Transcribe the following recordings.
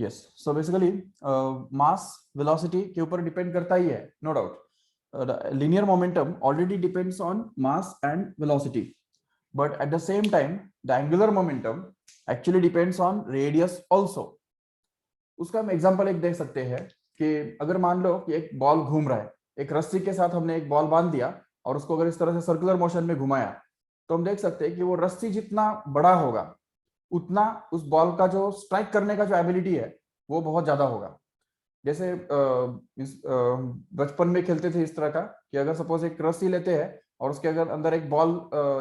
Yes, so basically mass velocity के ऊपर depend करता ही है, no doubt. Linear momentum already depends on mass and velocity, but at the same time the angular momentum actually depends on radius also. उसका हम example एक देख सकते हैं कि अगर मान लो कि एक बॉल घूम रहा है, एक रस्सी के साथ हमने एक बॉल बांध दिया और उसको अगर इस तरह से सर्कुलर मोशन में घुमाया, तो हम देख सकते हैं कि वो रस्सी जितना बड़ा होगा उतना उस बॉल का जो स्ट्राइक करने का जो एबिलिटी है वो बहुत ज्यादा होगा। जैसे बचपन में खेलते थे इस तरह का कि अगर सपोज एक रस्सी लेते हैं और उसके अगर अंदर एक बॉल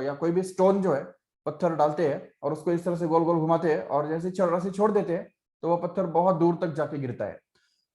या कोई भी स्टोन जो है, पत्थर डालते हैं और उसको इस तरह से गोल गोल घुमाते हैं और जैसे रस्सी छोड़ देते हैं तो वो पत्थर बहुत दूर तक जाके गिरता है।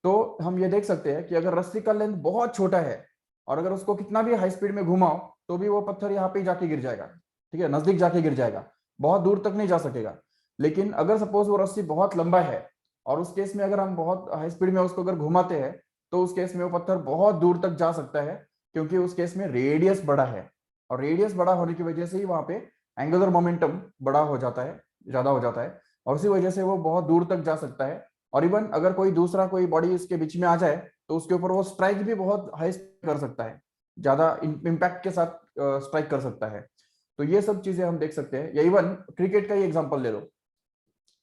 तो हम ये देख सकते हैं कि अगर रस्सी का लेंथ बहुत छोटा है और अगर उसको कितना भी हाई स्पीड में घुमाओ तो भी वो पत्थर यहाँ पे जाके गिर जाएगा, ठीक है, नजदीक जाके गिर जाएगा, बहुत दूर तक नहीं जा सकेगा। लेकिन अगर सपोज वो रस्सी बहुत लंबा है और उस केस में अगर हम बहुत हाई स्पीड में उसको अगर घुमाते हैं तो उस केस में वो पत्थर बहुत दूर तक जा सकता है, क्योंकि उस केस में रेडियस बड़ा है और रेडियस बड़ा होने की वजह से ही वहां पे एंगुलर मोमेंटम बड़ा हो जाता है, ज्यादा हो जाता है, और उसी वजह से वो बहुत दूर तक जा सकता है। और इवन अगर कोई दूसरा कोई बॉडी इसके बीच में आ जाए तो उसके ऊपर वो स्ट्राइक भी बहुत हाई कर सकता है, ज्यादा इम्पैक्ट के साथ स्ट्राइक कर सकता है। तो ये सब चीजें हम देख सकते हैं। या इवन क्रिकेट का ही एग्जाम्पल ले लो,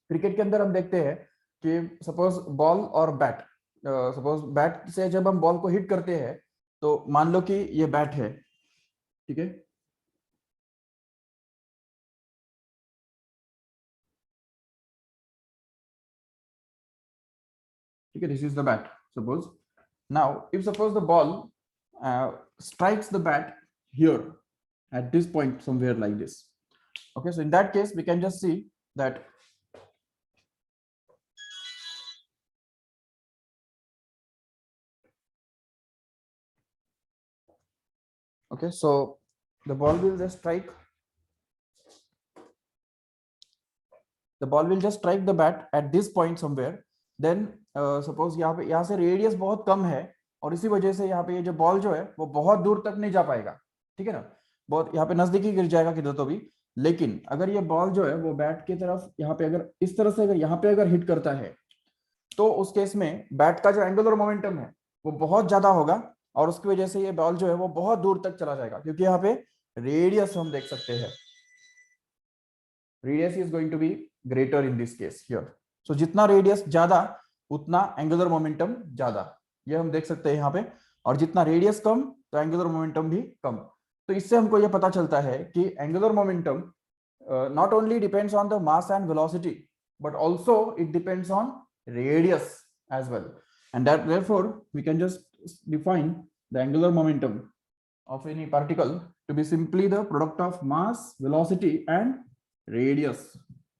क्रिकेट के अंदर हम देखते हैं कि सपोज बॉल और बैट, सपोज बैट से जब हम बॉल को हिट करते हैं तो मान लो कि ये बैट है, ठीक है, ठीक है, this is the bat suppose. Now if suppose the ball strikes the bat here at this point somewhere like this, okay, so in that case we can just see that okay, so the ball will just strike, the ball will just strike the bat at this point somewhere, then suppose यहाँ से radius बहुत कम है और इसी वजह से यहाँ पे ये जो बॉल जो है वो बहुत दूर तक नहीं जा पाएगा, ठीक है ना, बहुत यहाँ पे नजदीकी गिर जाएगा किधर तो भी। लेकिन अगर ये बॉल जो है वो बैट की तरफ यहाँ पे अगर इस तरह से अगर यहाँ पे अगर हिट करता है तो उस केस में बैट का जो एंगुलर मोमेंटम है वो बहुत ज्यादा होगा और उसकी वजह से ये बॉल जो है वो बहुत दूर तक चला जाएगा, क्योंकि यहाँ पे रेडियस हम देख सकते हैं, radius is going to be greater in this case here. So जितना रेडियस ज्यादा उतना एंगुलर मोमेंटम ज्यादा, ये हम देख सकते हैं यहाँ पे, और जितना रेडियस कम तो एंगुलर मोमेंटम भी कम। तो इससे हमको ये पता चलता है कि angular momentum not only depends on the mass and velocity but also it depends on radius as well, and that therefore we can just define the angular momentum of any particle to be simply the product of mass, velocity and radius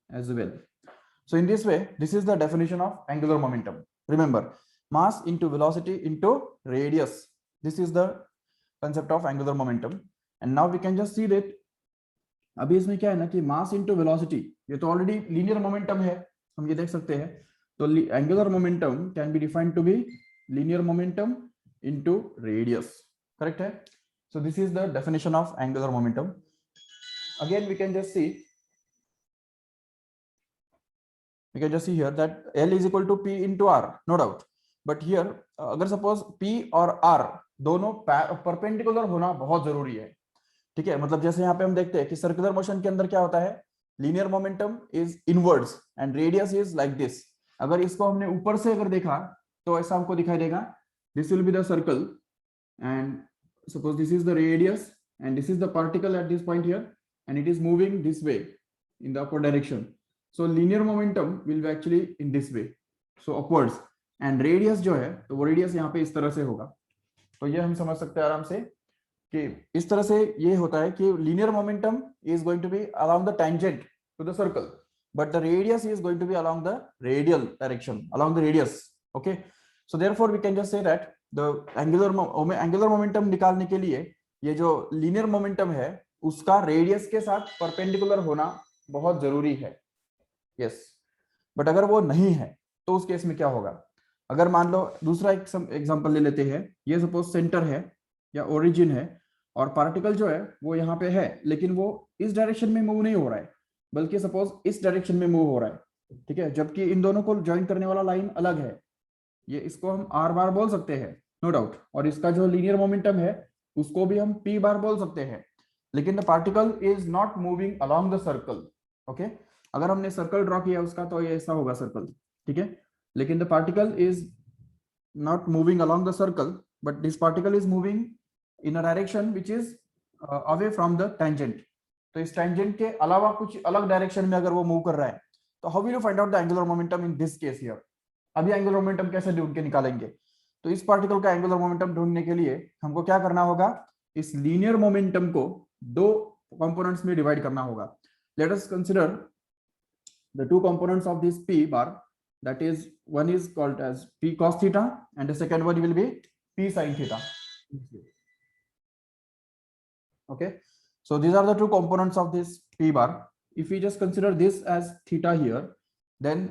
as well. So in this way, this is the definition of angular momentum. Remember, mass into velocity into radius, this is the concept of angular momentum. And now we can just see that अभी इसमें क्या है ना कि mass into velocity, ये तो already linear momentum है, हम ये देख सकते हैं। तो angular momentum can be defined to be linear momentum into radius, correct है। So this is the definition of angular momentum. Again we can just see, we can just see here that L is equal to P into R, no doubt, but here अगर suppose P और R दोनों perpendicular होना बहुत जरूरी है, ठीक है। मतलब जैसे यहाँ पे हम देखते हैं कि सर्कुलर मोशन के अंदर क्या होता है, linear momentum is inwards and radius is like this. अगर इसको हमने ऊपर से अगर देखा तो ऐसा हमको दिखाई देगा, this will be the circle and suppose this is the radius and this is the particle at this point here and it is moving this way in the upper direction. So linear momentum will be actually in this way, so upwards, and radius जो है तो वो radius यहाँ पे इस तरह से होगा। तो ये हम समझ सकते हैं आराम से कि इस तरह से ये होता है कि linear momentum is going to be along the tangent to the circle but the radius is going to be along the radial direction, along the radius, okay. So therefore we can just say that the angular momentum निकालने के लिए ये जो linear momentum है उसका radius के साथ perpendicular होना बहुत जरूरी है, यस। बट अगर वो नहीं है तो उस केस में क्या होगा, अगर मान लो दूसरा एक एग्जांपल ले लेते हैं, ये सपोज सेंटर है या ओरिजिन है और पार्टिकल जो है वो यहाँ पे है लेकिन वो इस डायरेक्शन में मूव नहीं हो रहा है बल्कि सपोज इस डायरेक्शन में मूव हो रहा है। ठीक है, जबकि इन दोनों को ज्वाइन करने वाला लाइन अलग है, ये इसको हम आर बार बोल सकते हैं नो डाउट, और इसका जो लीनियर मोमेंटम है उसको भी हम पी बार बोल सकते हैं, लेकिन the particle is not moving along the circle. Okay, अगर हमने सर्कल ड्रॉ किया उसका तो ये ऐसा होगा सर्कल, ठीक है, लेकिन the particle is not moving along the circle, but this particle is moving in a direction which is away from the tangent। तो इस tangent के अलावा कुछ अलग डायरेक्शन में अगर वो मूव कर रहा है, तो how will you find out the angular momentum in this case here? अभी एंगुलर मोमेंटम कैसे ढूंढ के निकालेंगे? तो इस पार्टिकल का एंगुलर मोमेंटम ढूंढने के लिए हमको क्या करना होगा, इस लीनियर मोमेंटम को दो कंपोनेंट्स में डिवाइड करना होगा। Let us consider the two components of this p bar, that is one is called as p cos theta and the second one will be p sin theta। okay, so these are the two components of this p bar। if we just consider this as theta here, then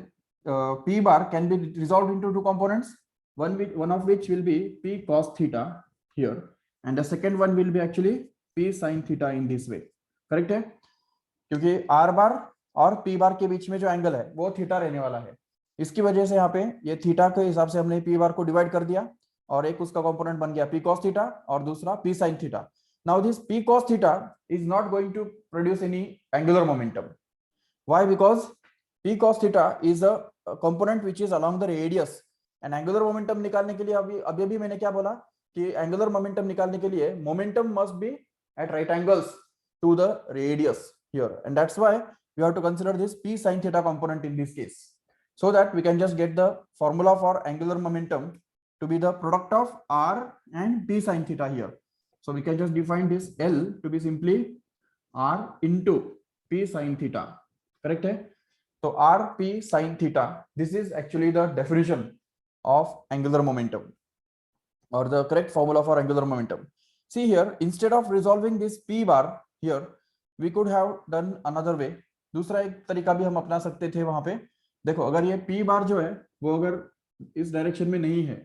p bar can be resolved into two components, one of which will be p cos theta here and the second one will be actually p sin theta in this way। correct है, क्योंकि r bar और p bar के बीच में जो angle है वो theta रहने वाला है, इसकी वजह से यहाँ पे ये थीटा के हिसाब से हमने पी बार को डिवाइड कर दिया और एक उसका कंपोनेंट बन गया पी कॉस थीटा और दूसरा P sine theta. Now this P cos theta is not going to produce any angular momentum. Why? Because P cos theta is a component which is along the radius and angular momentum निकालने के लिए अभी मैंने क्या बोला कि angular momentum निकालने के लिए momentum must be at right angles to the radius here, and that's why we have to consider this P sine theta component in this case, so that we can just get the formula for angular momentum to be the product of r and p sin theta here। so we can just define this L to be simply r into p sin theta। correct है, तो r p sin theta, this is actually the definition of angular momentum or the correct formula for angular momentum। see here, instead of resolving this p bar here, we could have done another way। दूसरा एक तरीका भी हम अपना सकते थे वहां पे। देखो, अगर ये p बार जो है वो अगर इस डायरेक्शन में नहीं है,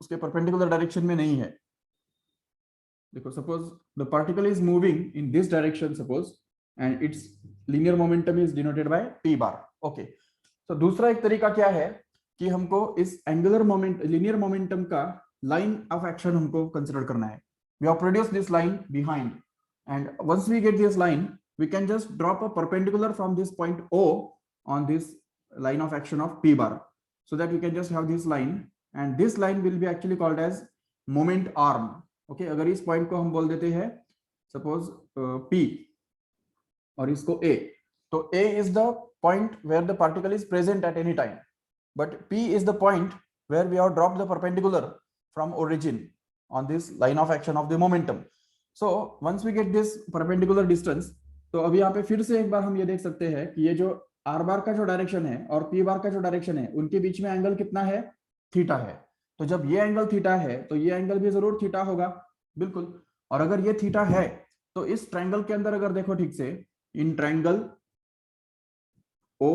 उसके परपेंडिकुलर डायरेक्शन में नहीं है, देखो suppose the particle is moving in this direction suppose and its linear momentum is denoted by p bar. Okay, तो दूसरा एक तरीका क्या है कि हमको इस एंगुलर मोमेंट लीनियर मोमेंटम का लाइन ऑफ एक्शन हमको कंसीडर करना है। We have produced this line behind and once we get this line we can just drop a perpendicular from this point O on this line of action of p bar, so that we can just have this line and this line will be actually called as moment arm। okay, अगर इस point को हम बोल देते हैं suppose p और इसको a, तो a is the point where the particle is present at any time, but p is the point where we have dropped the perpendicular from origin on this line of action of the momentum। so once we get this perpendicular distance, तो अभी यहाँ पे फिर से एक बार हम ये देख सकते हैं कि ये जो आर बार का जो डायरेक्शन है और पी बार का जो डायरेक्शन है उनके बीच में एंगल कितना है, थीटा है। तो जब ये एंगल थीटा है तो ये एंगल भी जरूर थीटा होगा, बिल्कुल। और अगर ये थीटा है तो इस ट्रायंगल के अंदर अगर देखो ठीक से, in triangle O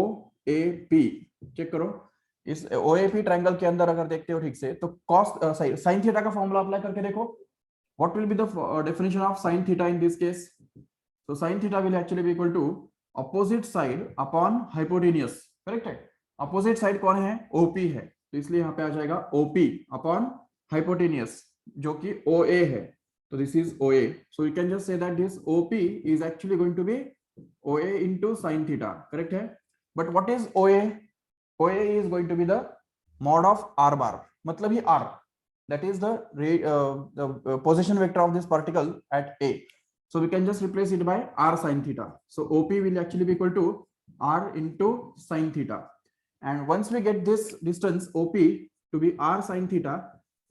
A P, check करो, इस ओ ए पी ट्रायंगल के अंदर अगर देखते हो ठीक से तो कॉस साइन थीटा का फॉर्मूला अप्लाई करके देखो, what will be the definition of sine theta in this case. so sin theta will actually be equal to opposite side upon hypotenuse। Correct है, opposite side कौन है, OP है, तो इसलिए यहाँ पे आ जाएगा OP upon hypotenuse जो कि OA है, तो this is OA। so you can just say that this OP is actually going to be OA into sin theta। Correct है, but what is OA? OA is going to be the mod of R bar, मतलब ही R, that is the position vector of this particle at A। so we can just replace it by r sin theta। so OP will actually be equal to r into sin theta, and once we get this distance OP to be r sin theta,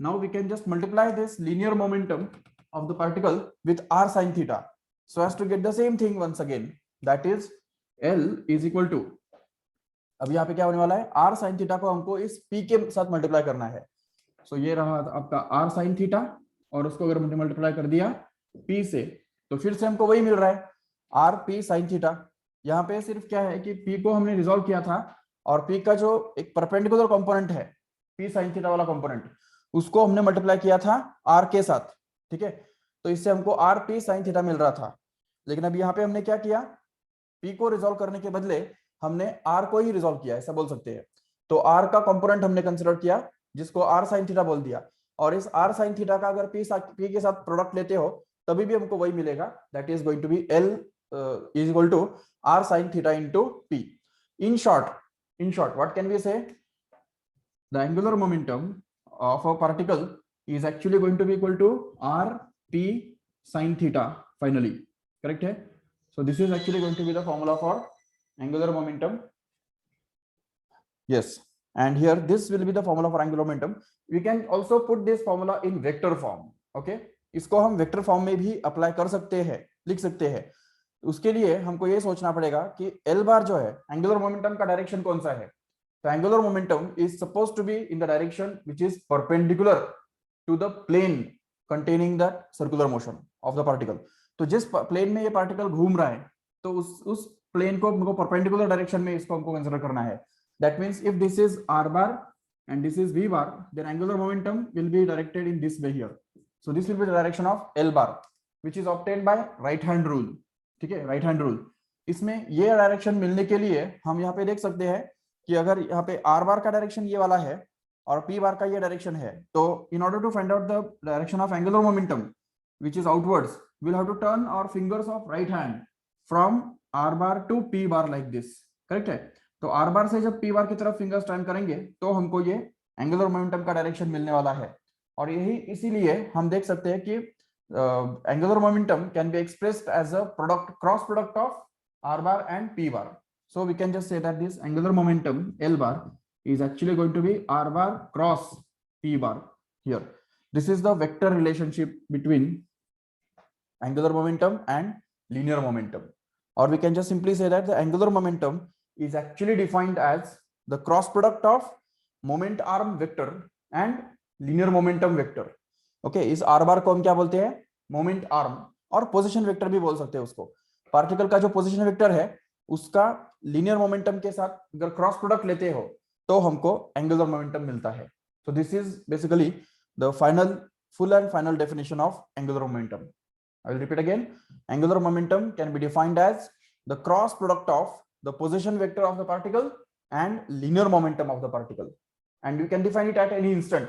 now we can just multiply this linear momentum of the particle with r sin theta so as to get the same thing once again, that is L is equal to, अब यहाँ पे क्या होने वाला है, r sin theta को हमको इस p के साथ मल्टीप्लाई करना है। so ये रहा आपका r sin theta और उसको अगर हमने मल्टीप्लाई कर दिया p से तो फिर से हमको वही मिल रहा है आर पी साइन थीटा। यहाँ पे सिर्फ क्या है कि पी को हमने रिजॉल्व किया था और पी का जो एक परपेंडिकुलर कंपोनेंट है पी साइन थीटा वाला कंपोनेंट, उसको हमने मल्टीप्लाई किया था आर के साथ। ठीक है, तो इससे हमको आर पी साइन थीटा मिल रहा था, लेकिन अब यहाँ पे हमने क्या किया, पी को रिजॉल्व करने के बदले हमने r को ही रिजॉल्व किया, ऐसा बोल सकते हैं। तो r का कंपोनेंट हमने कंसिडर किया, जिसको r sin थीटा बोल दिया, और इस r sin थीटा का अगर p के साथ प्रोडक्ट लेते हो तभी भी हमको वही मिलेगा, that is going to be l is equal to r sin theta into p. In short, what can we say? The angular momentum of a particle is actually going to be equal to r p sin theta finally. Correct hai? So this is actually going to be the formula for angular momentum. Yes, and here this will be the formula for angular momentum. We can also put this formula in vector form. Okay, इसको हम vector form में भी apply कर सकते हैं, लिख सकते हैं। उसके लिए हमको ये सोचना पड़ेगा कि एल बार जो है एंगुलर मोमेंटम का डायरेक्शन कौन सा है। तो angular momentum is suppose to be in the direction which is perpendicular to the plane containing the circular motion of the particle. तो जिस प्लेन में ये पार्टिकल घूम रहा है तो उस प्लेन को हमको परपेंडिकुलर डायरेक्शन में इसको हमको कंसीडर करना है। That means if this is are bar and this is v bar, then angular momentum will be directed in this way here. So this will be the direction of L bar, which is obtained by right hand rule. ठीक है, right hand rule. इसमें ये direction मिलने के लिए हम यहाँ पे देख सकते हैं कि अगर यहाँ पे आर बार का डायरेक्शन ये वाला है और पी बार का ये डायरेक्शन है, तो in order to find out the direction of angular momentum which is outwards, we'll have to turn our fingers of right hand from r bar to p bar like this. Correct है? तो r बार से जब p बार की तरफ fingers turn करेंगे तो हमको ये एंगुलर मोमेंटम का डायरेक्शन मिलने वाला है। और यही इसीलिए हम देख सकते हैं कि angular momentum can be expressed as a cross product of r bar and p bar. So we can just say that this angular momentum L bar is actually going to be r bar cross p bar here. This is the vector relationship between angular momentum and linear momentum. Or we can just simply say that the angular momentum is actually defined as the cross product of moment arm vector and linear momentum vector. Okay, इस are बार को हम क्या बोलते हैं? Moment arm, और position vector भी बोल सकते हैं उसको। पार्टिकल का जो पोजीशन वेक्टर है उसका लीनियर मोमेंटम के साथ अगर क्रॉस प्रोडक्ट लेते हो तो हमको एंगुलर मोमेंटम मिलता है। So this is basically the full and final definition of angular momentum. I will repeat again. Angular momentum can be defined as the cross product of the position vector of the particle and linear momentum of the particle. And you can define it at any instant.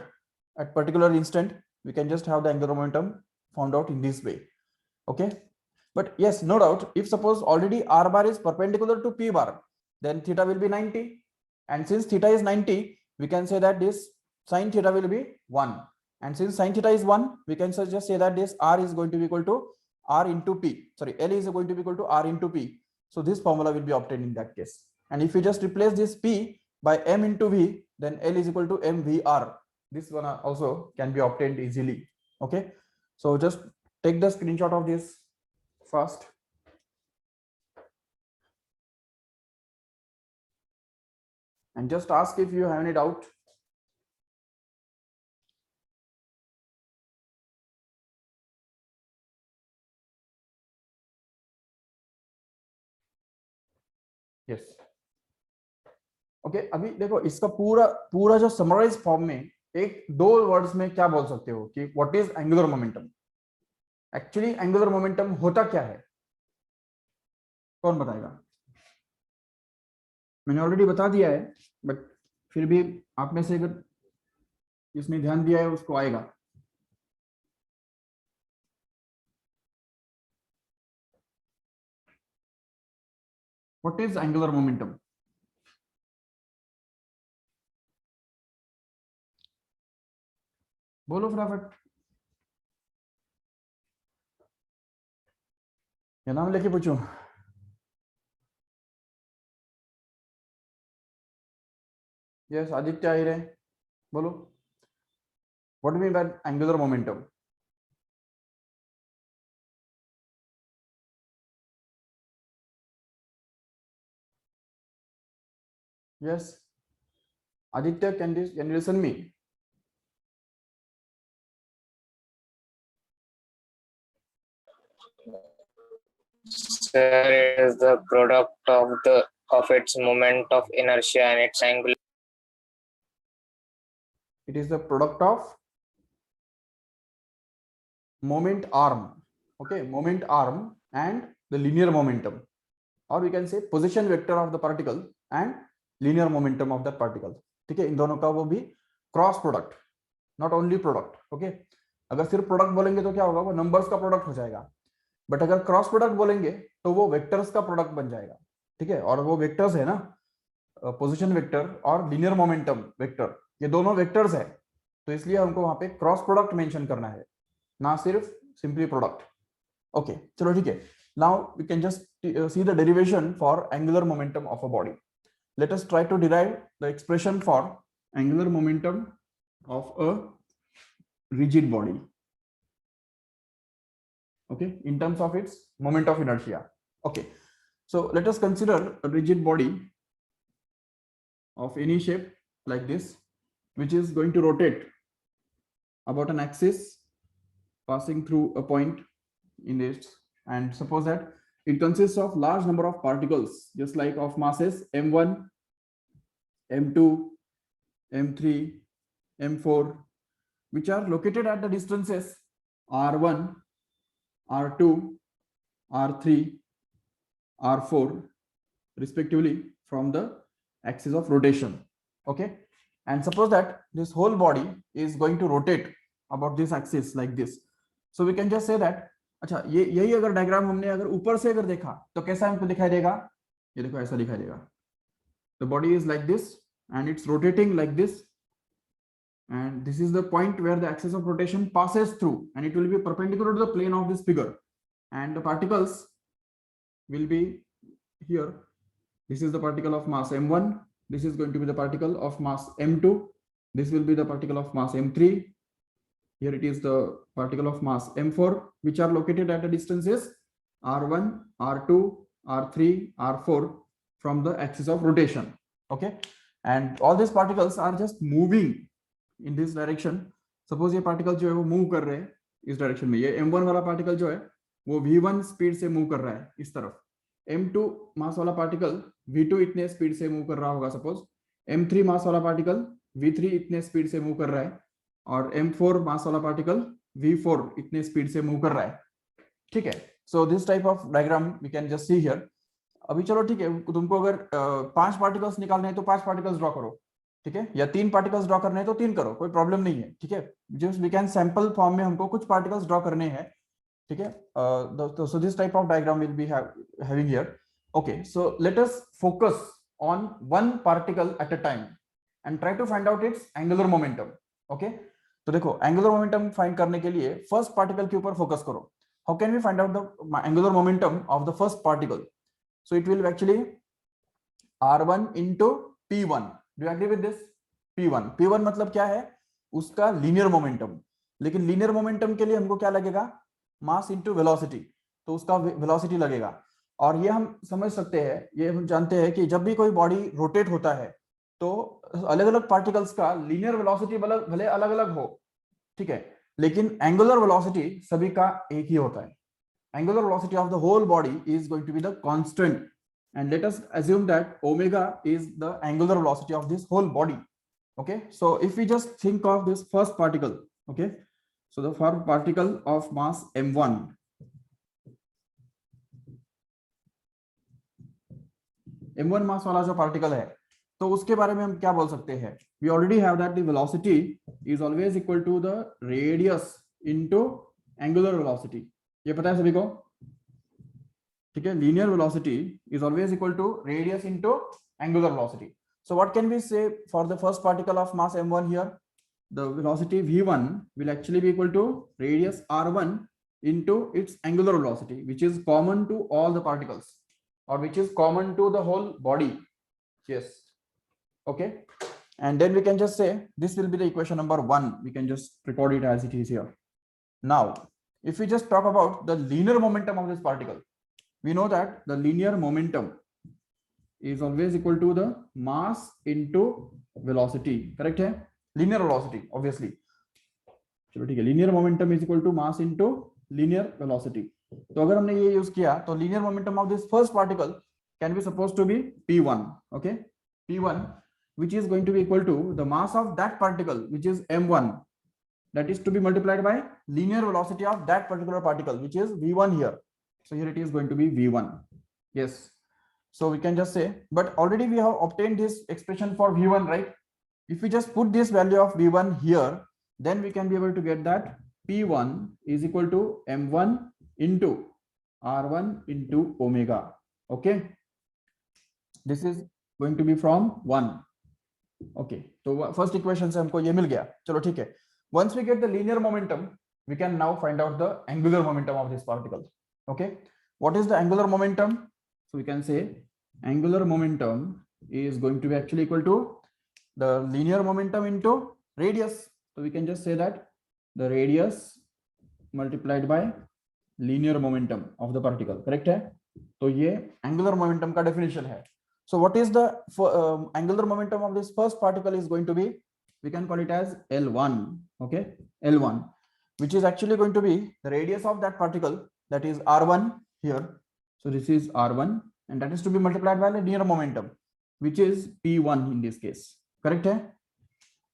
At particular instant, we can just have the angular momentum found out in this way. Okay. But yes, no doubt, if suppose already r bar is perpendicular to p bar, then theta will be 90. And since theta is 90, we can say that this sin theta will be 1. And since sin theta is 1, we can just say that this r is going to be equal to r into p. Sorry, L is going to be equal to r into p. So this formula will be obtained in that case. And if you just replace this p by m into v, then L is equal to mvr. This one also can be obtained easily. Okay. So just take the screenshot of this first. And just ask if you have any doubt. Yes, okay. अभी देखो इसका पूरा पूरा जो summarise form में एक दो words में क्या बोल सकते हो कि what is angular momentum. Actually angular momentum होता क्या है, कौन बताएगा? मैंने ऑलरेडी बता दिया है, बट फिर भी आप में से अगर जिसने ध्यान दिया है उसको आएगा। What is angular momentum? बोलो फटाफट, क्या नाम लेके पूछूं? यस, आदित्य आई रहे, बोलो what mean by angular momentum? Yes Aditya, can you listen me? Sir, it is the product of its moment of inertia and its angular. It is the product of moment arm. Okay, moment arm and the linear momentum. और we can say position vector of the particle and linear momentum of that particle. ठीक है, इन दोनों का वो भी cross product, not only product. Okay, अगर सिर्फ प्रोडक्ट बोलेंगे तो क्या होगा, वो नंबर्स का प्रोडक्ट हो जाएगा, बट अगर क्रॉस प्रोडक्ट बोलेंगे तो वो वेक्टर्स का प्रोडक्ट बन जाएगा। ठीक है, और वो वेक्टर्स है ना, पोजीशन वेक्टर और लीनियर मोमेंटम वेक्टर, ये दोनों वेक्टर्स है, तो इसलिए हमको वहां पे क्रॉस प्रोडक्ट मेंशन करना है, ना सिर्फ सिंपली प्रोडक्ट। ओके, चलो ठीक है, now we can just see the derivation for angular momentum of a body. Let us try to derive the expression for angular momentum of a rigid body, okay, in terms of its moment of inertia. Okay, so let us consider a rigid body of any shape like this, which is going to rotate about an axis passing through a point in this, and suppose that it consists of large number of particles, just like of masses m1, m2, m3, m4, which are located at the distances r1, r2, r3, r4 respectively from the axis of rotation. Okay, and suppose that this whole body is going to rotate about this axis like this, so we can just say that अच्छा, ये यही अगर diagram हमने अगर ऊपर से अगर देखा तो कैसा हमको दिखाई देगा, ये देखो ऐसा दिखाई देगा, the body is like this and it's rotating like this, and this is the point where the axis of rotation passes through, and it will be perpendicular to the plane of this figure, and the particles will be here. This is the particle of mass m1, this is going to be the particle of mass m2, this will be the particle of mass m3, here it is the particle of mass m4, which are located at the distances r1, r2, r3, r4 from the axis of rotation. Okay, and all these particles are just moving in this direction. Suppose ये particle जो है वो move कर रहे हैं इस direction में, ये m1 वाला पार्टिकल जो है वो v1 स्पीड से मूव कर रहा है इस तरफ, m2 मास वाला पार्टिकल v2 इतने स्पीड से मूव कर रहा होगा, सपोज m3 मास वाला पार्टिकल v3 इतने स्पीड से मूव कर रहा है, और m4 मास वाला पार्टिकल v4 इतने स्पीड से मूव कर रहा है। ठीक है, so this type of diagram we can just see here. अभी चलो ठीक है, तुमको अगर 5 पार्टिकल्स निकालने हैं तो 5 पार्टिकल्स ड्रॉ करो, ठीक है, या 3 पार्टिकल्स ड्रॉ करने हैं तो 3 करो, कोई प्रॉब्लम नहीं है। ठीक है, just we can sample form में हमको कुछ पार्टिकल्स ड्रॉ करने हैं। ठीक है, so this type of diagram will be having here. Okay, so let us focus on one particle at a time and try to find out its angular momentum. Okay, तो देखो angular momentum find करने के लिए first particle के ऊपर focus करो। How can we find out the angular momentum of the first particle? So it will actually r1 into p1. Do you agree with this? p1 मतलब क्या है, उसका लीनियर मोमेंटम, लेकिन लीनियर मोमेंटम के लिए हमको क्या लगेगा, मास इंटू वेलोसिटी, तो उसका वेलोसिटी लगेगा। और ये हम समझ सकते हैं, ये हम जानते हैं कि जब भी कोई बॉडी रोटेट होता है तो अलग अलग पार्टिकल्स का लीनियर वेलोसिटी भले अलग अलग हो, ठीक है, लेकिन एंगुलर वेलोसिटी सभी का एक ही होता है। Angular velocity of the whole body is going to be the constant, and let us assume that omega is the angular velocity of this whole body. Okay, so if we just think of this first particle, okay, so the first particle of mass m1, m1 मास वाला जो particle है, तो उसके बारे में हम क्या बोल सकते हैं? We already have that the velocity is always equal to the radius into angular velocity. ये पता है सभी को? ठीक है, linear velocity is always equal to radius into angular velocity. So what can we say for the first particle of mass m1 here? The velocity v1 will actually be equal to radius r1 into its angular velocity, which is common to all the particles, or which is common to the whole body. Yes, okay, and then we can just say this will be the equation number 1. We can just record it as it is here. Now if we just talk about the linear momentum of this particle, we know that the linear momentum is always equal to the mass into velocity. Correct है? Linear velocity obviously. चलो ठीक है, linear momentum is equal to mass into linear velocity. तो अगर हमने ये use किया तो linear momentum of this first particle can be supposed to be p1. Okay, p1 which is going to be equal to the mass of that particle, which is m1, that is to be multiplied by linear velocity of that particular particle, which is v1 here. So here it is going to be v1. Yes, So we can just say, but already we have obtained this expression for V1, right? If we just put this value of V1 here, then we can be able to get that P1 is equal to M1 into R1 into omega. Okay, this is going to be from 1. Okay, तो first equation से हमको ये मिल गया. चलो ठीक है. Once we get the linear momentum, we can now find out the angular momentum of this particle. Okay, what is the angular momentum? So we can say angular momentum is going to be actually equal to the linear momentum into radius. So we can just say that the radius multiplied by linear momentum of the particle. Correct है? तो ये angular momentum का definition है. So what is the angular momentum of this first particle is going to be, we can call it as L1. Okay, L1, which is actually going to be the radius of that particle, that is R1 here. So this is R1, and that is to be multiplied by the linear momentum, which is P1 in this case. Correct hai?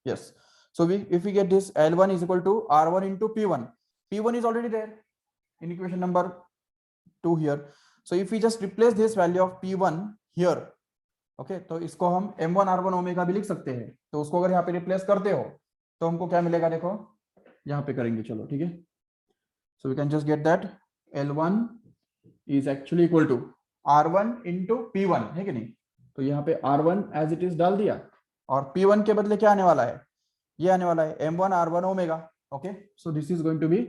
Yes. So if we get this L1 is equal to R1 into P1, P1 is already there in equation number 2 here. So if we just replace this value of P1 here, okay, तो इसको हम M1 R1 omega भी लिख सकते हैं. तो उसको अगर यहाँ पे रिप्लेस करते हो तो हमको क्या मिलेगा, देखो यहाँ पे करेंगे. चलो ठीक है. So we can just get that L1 is actually equal to R1 into P1, है कि नहीं? तो यहाँ पे R1 as it is डाल दिया, और P1 के बदले क्या आने वाला है, ये आने वाला है M1 R1 omega. Okay, so this is going to be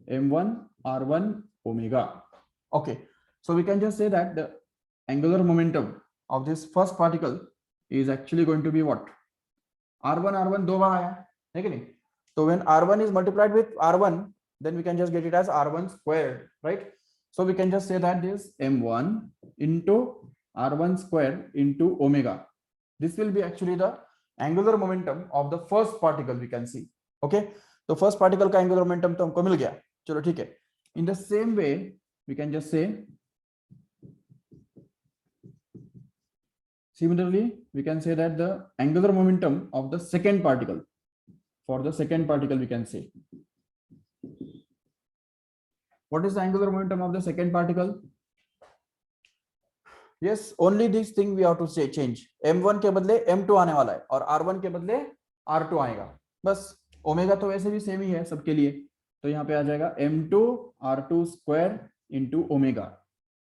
M1 R1 omega. Okay, so we can just say that the angular momentum of this first particle is actually going to be what? R1 R1 दो बार आया है कि नहीं? तो when R1 is multiplied with R1, then we can just get it as R1 squared, right? So we can just say that this M1 into R1 square into omega. This will be actually the angular momentum of the first particle, we can see. Okay, तो first particle का angular momentum तो हमको मिल गया. चलो ठीक है. In the same way, we can just say, similarly, we can say that the angular momentum of the second particle, for the second particle, we can say, what is the angular momentum of the second particle? Yes, only this thing we have to say change. M1 के बदले M2 आने वाला है, और R1 के बदले R2 आएगा. बस ओमेगा तो वैसे भी सेम ही है सबके लिए, तो यहाँ पे आ जाएगा M2 R2 square into omega.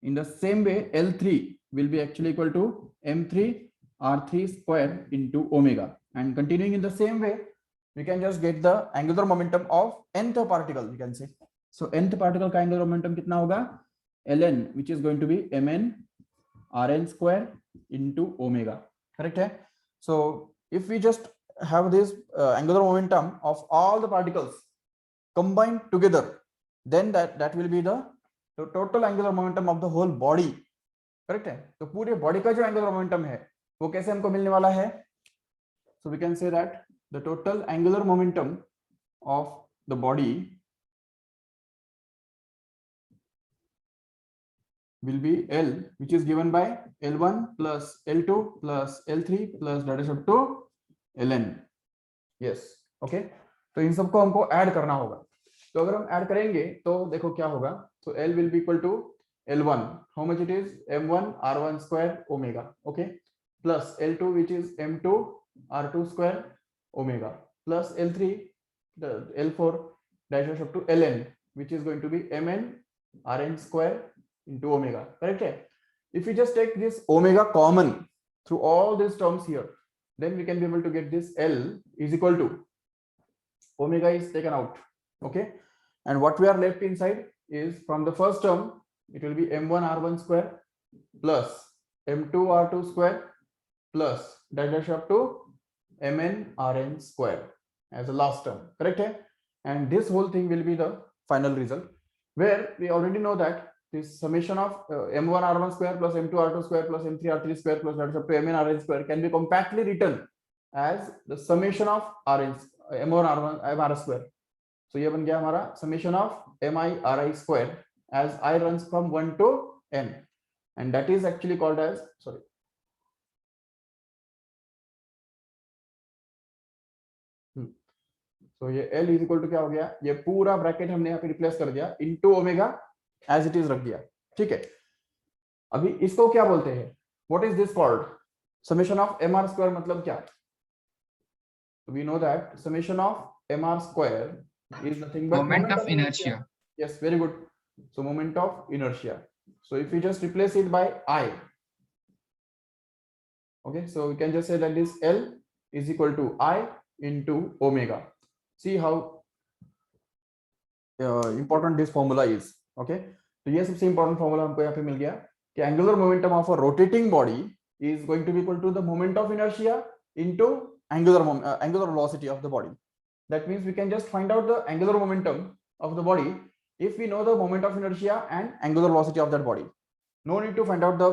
In the same way, L3 will be actually equal to M3 R3 square into omega. And continuing in the same way, we can just get the angular momentum of nth particle, we can say. So nth particle का angular momentum कितना होगा? Ln, which is going to be Mn Rn square into omega. Correct है? So if we just have this angular momentum of all the particles combined together, then that will be the total angular momentum of the whole body. Correct है? तो पूरे body का जो angular momentum है वो कैसे हमको मिलने वाला है? So we can say that the total angular momentum of the body will be L, which is given by L1 plus L2 plus L3 plus that is up to Ln. Yes, okay. तो इन सबको हमको add करना होगा. तो अगर हम add करेंगे तो देखो क्या होगा. So L will be equal to L1. How much it is? M1 R1 square omega. Okay. Plus L2, which is M2 R2 square omega, plus L3, the L4 dash up to Ln, which is going to be Mn Rn square into omega. Correct? If we just take this omega common through all these terms here, then we can be able to get this L is equal to omega is taken out. Okay, and what we are left inside is from the first term, it will be M1 R1 square plus M2 R2 square plus dash up to Mn Rn square as a last term. Correct? And this whole thing will be the final result, where we already know that this summation of M1 R1 square plus M2 R2 square plus M3 R3 square plus dash up to Mn Rn square can be compactly written as the summation of Rn M1 R1 Mr square. So ये बन गया हमारा summation of Mi Ri square as I runs from 1 to n, and that is actually called as, sorry, तो ये L is equal to क्या हो गया, ये पूरा ब्रैकेट हमने यहाँ पे रिप्लेस कर दिया into omega as it is रख दिया. ठीक है, अभी इसको क्या बोलते हैं? what is this called? Summation of mr square मतलब क्या? We know that summation of mr square is nothing but Moment of inertia. Yes, very good. So moment of inertia. So if we just replace it by I, okay, so we can just say that this L is equal to I into omega. See how important this formula is. Okay, तो ये सबसे important formula हमको यहाँ पे मिल गया कि angular momentum of a rotating body is going to be equal to the moment of inertia into angular velocity of the body. That means we can just find out the angular momentum of the body if we know the moment of inertia and angular velocity of that body. No need to find out the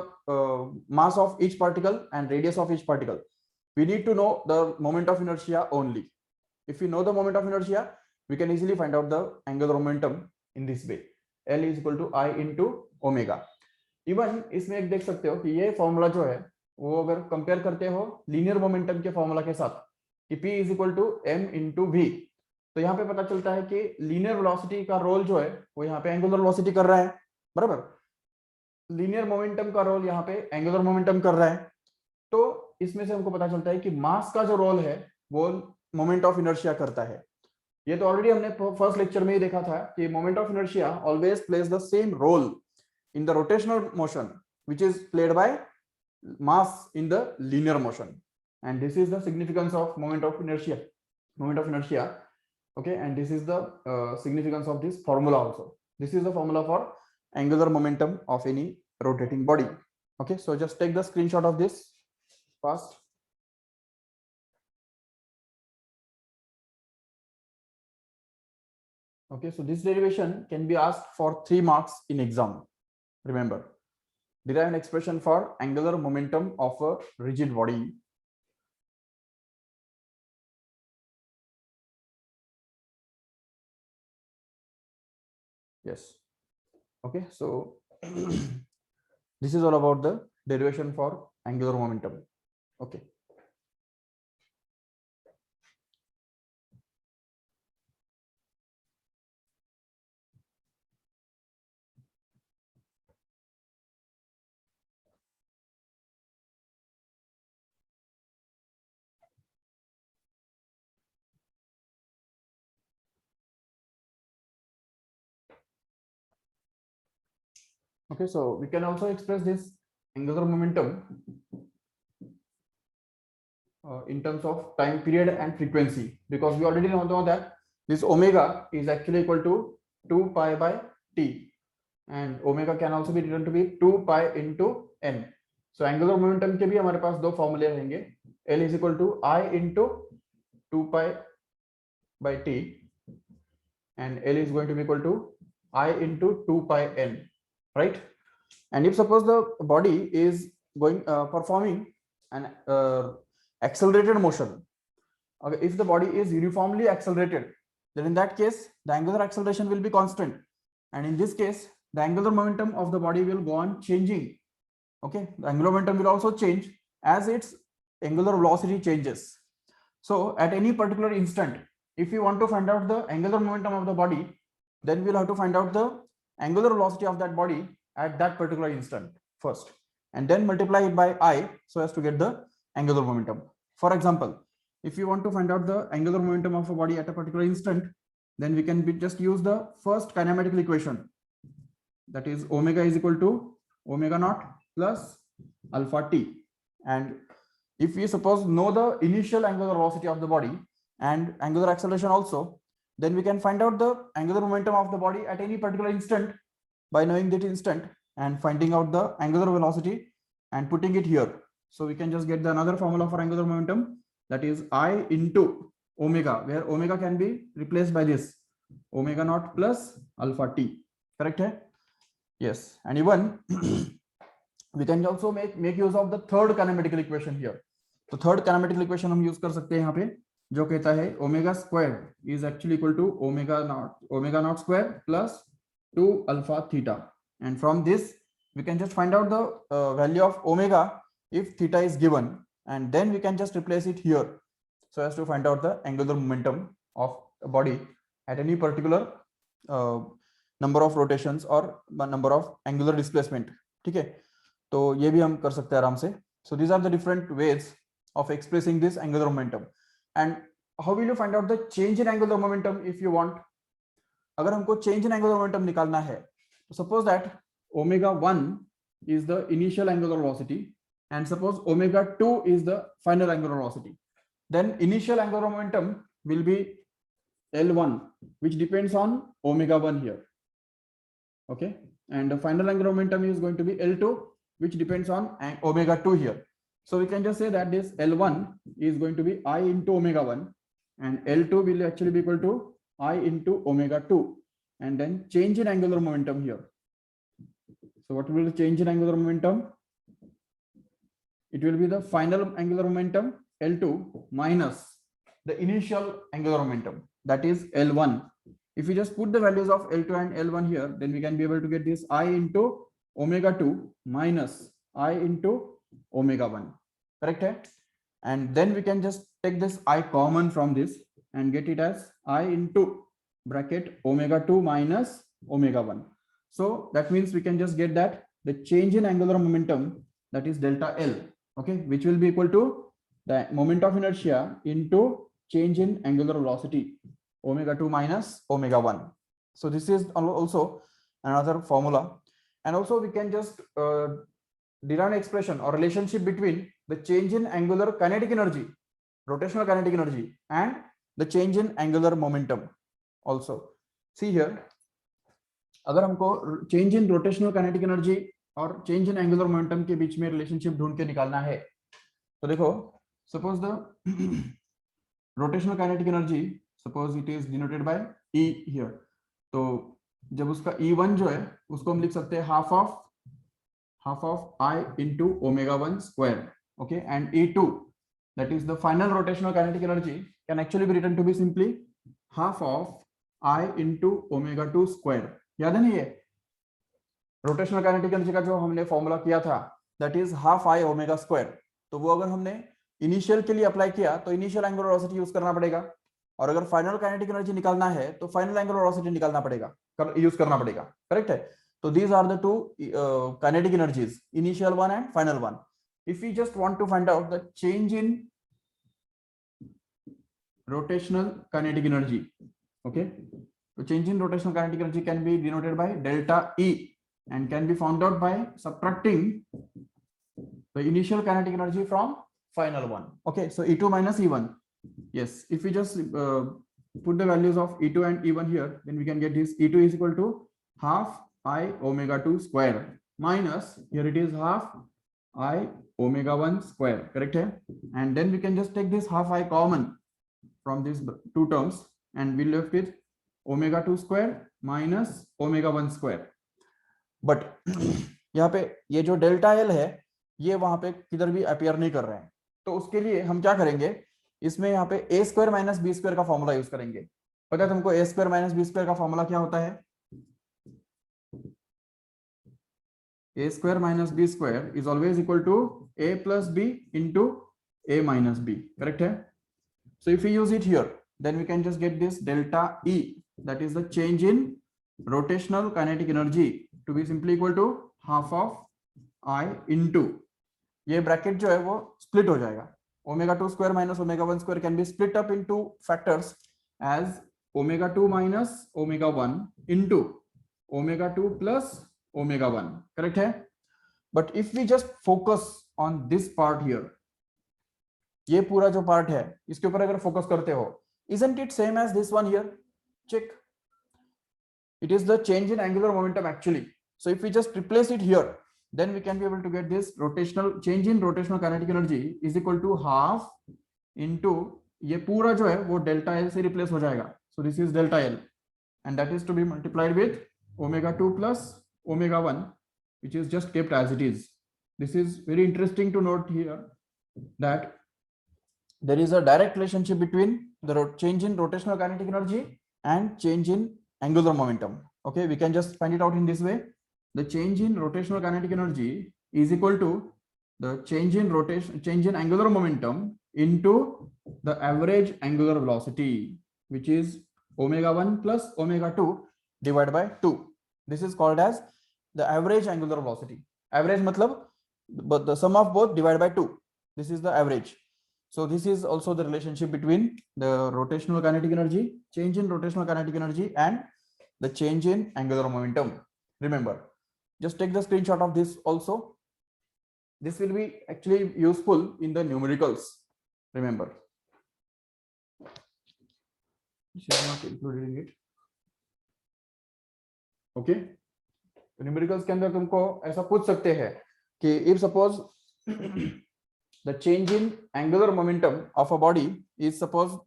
mass of each particle and radius of each particle. We need to know the moment of inertia only. If we know the moment of inertia, we can easily find out the angular momentum in this way. L is equal to I into omega. Even इसमें एक देख सकते हो कि ये formula जो है वो अगर कंपेयर करते हो लीनियर मोमेंटम के फॉर्मूला के साथ कि P is equal to m into v, तो यहाँ पे पता चलता है कि लीनियर वेलोसिटी का रोल जो है वो यहाँ पे एंगुलर वेलोसिटी कर रहा है, बराबर. लीनियर मोमेंटम का रोल यहाँ पे एंगुलर मोमेंटम कर रहा है. तो इसमें से हमको पता चलता है कि मास का जो रोल है वो मोमेंट ऑफ इनर्शिया करता है. ये तो ऑलरेडी हमने फर्स्ट लेक्चर में ही देखा था कि moment of inertia always plays the same role in the rotational motion which is played by mass in the linear motion, and this is the significance of moment of inertia. Okay, and this is the significance of this formula also. This is the formula for angular momentum of any rotating body. Okay, so just take the screenshot of this fast. Okay, so this derivation can be asked for 3 marks in exam. Remember, derive an expression for angular momentum of a rigid body. Yes. Okay, so this is all about the derivation for angular momentum. Okay. Okay, so we can also express this angular momentum in terms of time period and frequency, because we already know that this omega is actually equal to 2 pi by t, and omega can also be written to be 2 pi into n. So angular momentum के भी हमारे पास दो फॉर्मूले रहेंगे. L is equal to I into 2 pi by t, and L is going to be equal to I into 2 pi n, right? And if suppose the body is going performing an accelerated motion, okay, if the body is uniformly accelerated, then in that case the angular acceleration will be constant, and in this case the angular momentum of the body will go on changing. Okay, the angular momentum will also change as its angular velocity changes. So at any particular instant, if you want to find out the angular momentum of the body, then we'll have to find out the angular velocity of that body at that particular instant first, and then multiply it by I so as to get the angular momentum. For example, if you want to find out the angular momentum of a body at a particular instant, then we can just use the first kinematical equation, that is omega is equal to omega naught plus alpha t. And if we suppose know the initial angular velocity of the body and angular acceleration also, then we can find out the angular momentum of the body at any particular instant by knowing that instant and finding out the angular velocity and putting it here. So we can just get the another formula for angular momentum, that is I into omega, where omega can be replaced by this omega naught plus alpha t. Correct? Hai? Yes. And even we can also make use of the third kinematical equation here. So third kinematical equation हम use कर सकते हैं यहाँ पे, जो कहता है omega square is actually equal to omega naught square plus 2 alpha theta, and from this we can just find out the value of omega if theta is given, and then we can just replace it here so as to find out the angular momentum of a body at any particular number of rotations or number of angular displacement. ठीक है, तो ये भी हम कर सकते हैं आराम से. So these are the different ways of expressing this angular momentum. And how will you find out the change in angular momentum if you want? अगर हमको change in angular momentum निकालना है, तो suppose that omega 1 is the initial angular velocity and suppose omega 2 is the final angular velocity. Then initial angular momentum will be L1, which depends on omega 1 here. Okay, and the final angular momentum is going to be L2, which depends on omega 2 here. So we can just say that this L1 is going to be I into omega 1 and L2 will actually be equal to I into omega 2, and then change in angular momentum here. So what will the change in angular momentum? It will be the final angular momentum L2 minus the initial angular momentum, that is L1. If we just put the values of L2 and L1 here, then we can be able to get this I into omega 2 minus I into omega 1. Correct? Hai? And then we can just take this I common from this and get it as I into bracket omega 2 minus omega 1. So that means we can just get that the change in angular momentum, that is delta L, okay, which will be equal to the moment of inertia into change in angular velocity, omega 2 minus omega 1. So this is also another formula. And also we can just derive an expression or relationship between the change in angular kinetic energy, rotational kinetic energy, and the change in angular momentum also. See here, अगर हमको change in rotational kinetic energy और change in angular momentum के बीच में relationship ढूंढ के निकालना है, तो देखो, suppose the rotational kinetic energy, suppose it is denoted by E here. तो जब उसका E1 जो है उसको हम लिख सकते हैं half of I into omega 1 square, okay, and E2, that is the final rotational kinetic energy, can actually be written to be simply half of I into omega 2 square. याद है ना ये रोटेशनल काइनेटिक एनर्जी का जो हमने formula किया था, that is half I omega square. तो वो अगर हमने इनिशियल के लिए अप्लाई किया तो इनिशियल एंगुलर वेलोसिटी यूज करना पड़ेगा, और अगर फाइनल काइनेटिक एनर्जी निकालना है तो फाइनल एंगुलर वेलोसिटी निकालना पड़ेगा, यूज करना पड़ेगा. करेक्ट है? तो these are the two kinetic energies, initial one and final one. If you just want to find out the change in rotational kinetic energy, okay, so change in rotational kinetic energy can be denoted by delta E and can be found out by subtracting the initial kinetic energy from final one. Okay, so E2 minus E1. Yes, if we just put the values of E2 and E1 here, then we can get this E2 is equal to half I omega 2 square minus, here it is half I omega 1 square. Correct hai? And then we can just take this half I common from these two terms and we left with omega 2 square minus omega 1 square. But यहाँ पे ये जो delta L है ये वहां पे किधर भी अपीयर नहीं कर रहे हैं, तो उसके लिए हम क्या करेंगे, इसमें यहाँ पे A square minus B square का फॉर्मूला यूज करेंगे. पता है तुमको A square minus B square का फॉर्मूला क्या होता है? A square minus B square is always equal to A plus B into A minus B. Correct है? So if we use it here, then we can just get this delta E, that is the change in rotational kinetic energy, to be simply equal to half of I into, ये bracket जो है वो split हो जाएगा. Omega 2 square minus omega 1 square can be split up into factors as omega 2 minus omega 1 into omega 2 plus omega 1. Correct है? But if we just focus on this part here, ये पूरा जो part है इसके ऊपर अगर फोकस करते हो, isn't it same as this one here? Check. It is the change in angular momentum actually. So if we just replace it here, then we can be able to get this rotational change in rotational kinetic energy is equal to half into ये पूरा जो है वो delta L से replace हो जाएगा. So this is delta L and that is to be multiplied with omega 2 plus omega 1, which is just kept as it is. This is very interesting to note here that there is a direct relationship between the change in rotational kinetic energy and change in angular momentum. Okay, we can just find it out in this way. The change in rotational kinetic energy is equal to the change in angular momentum into the average angular velocity, which is omega 1 plus omega 2 divided by 2. This is called as the average angular velocity. Average मतलब but the sum of both divided by 2. This is the average. So this is also the relationship between the rotational kinetic energy, change in rotational kinetic energy, and the change in angular momentum. Remember, just take the screenshot of this also. This will be actually useful in the numericals. Remember, this is not included in it. Okay, numericals के अंदर तुमको ऐसा पूछ सकते हैं कि if suppose the change in angular momentum of a body is suppose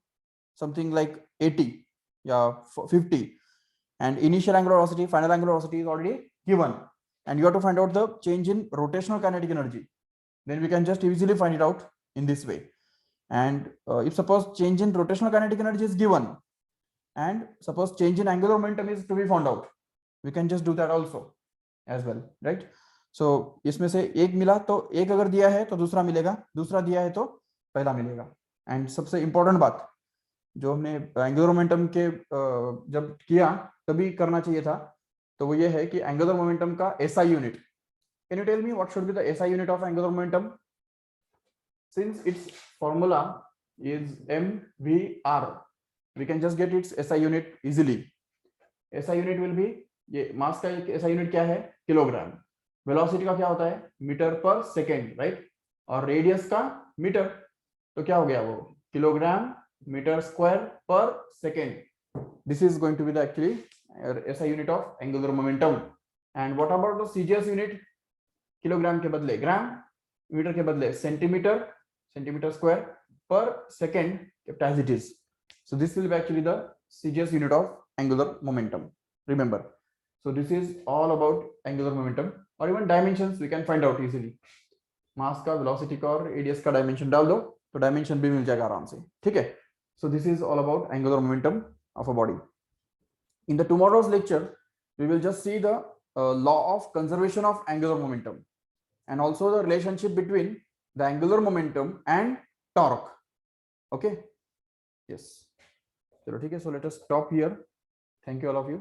something like 80 or 50, and initial angular velocity, final angular velocity is already given, and you have to find out the change in rotational kinetic energy, then we can just easily find it out in this way. And if suppose change in rotational kinetic energy is given and suppose change in angular momentum is to be found out, we can just do that also as well, right? So इसमें से एक मिला तो एक अगर दिया है तो दूसरा मिलेगा, दूसरा दिया है तो पहला मिलेगा. एंड सबसे इंपॉर्टेंट बात जो हमने एंगुलर मोमेंटम के जब किया तभी करना चाहिए था, तो वो ये है कि एंगुलर मोमेंटम का SI unit. Can you tell me what should be the SI unit of angular momentum? Since its formula is mvr, we can just get its SI unit easily. SI unit will be, ये मास का एक SI unit क्या है? Kilogram. Velocity का क्या होता है? Metre per second, right? और रेडियस का मीटर, तो क्या हो गया वो? Kilogram metre square per second. This is going to be the actually SI unit of angular momentum. And what about the CGS unit? Kilogram के बदले ग्राम, मीटर के बदले centimetre, centimetre square per second as it is. So this will be actually the CGS unit of angular momentum. Remember, so this is all about angular momentum, or even dimensions we can find out easily. मास का, velocity का और radius का dimension डाल दो तो dimension भी मिल जाएगा आराम से, ठीक है? So this is all about angular momentum of a body. In the tomorrow's lecture, we will just see the law of conservation of angular momentum, and also the relationship between the angular momentum and torque. Okay? Yes. चलो ठीक है. So let us stop here. Thank you all of you.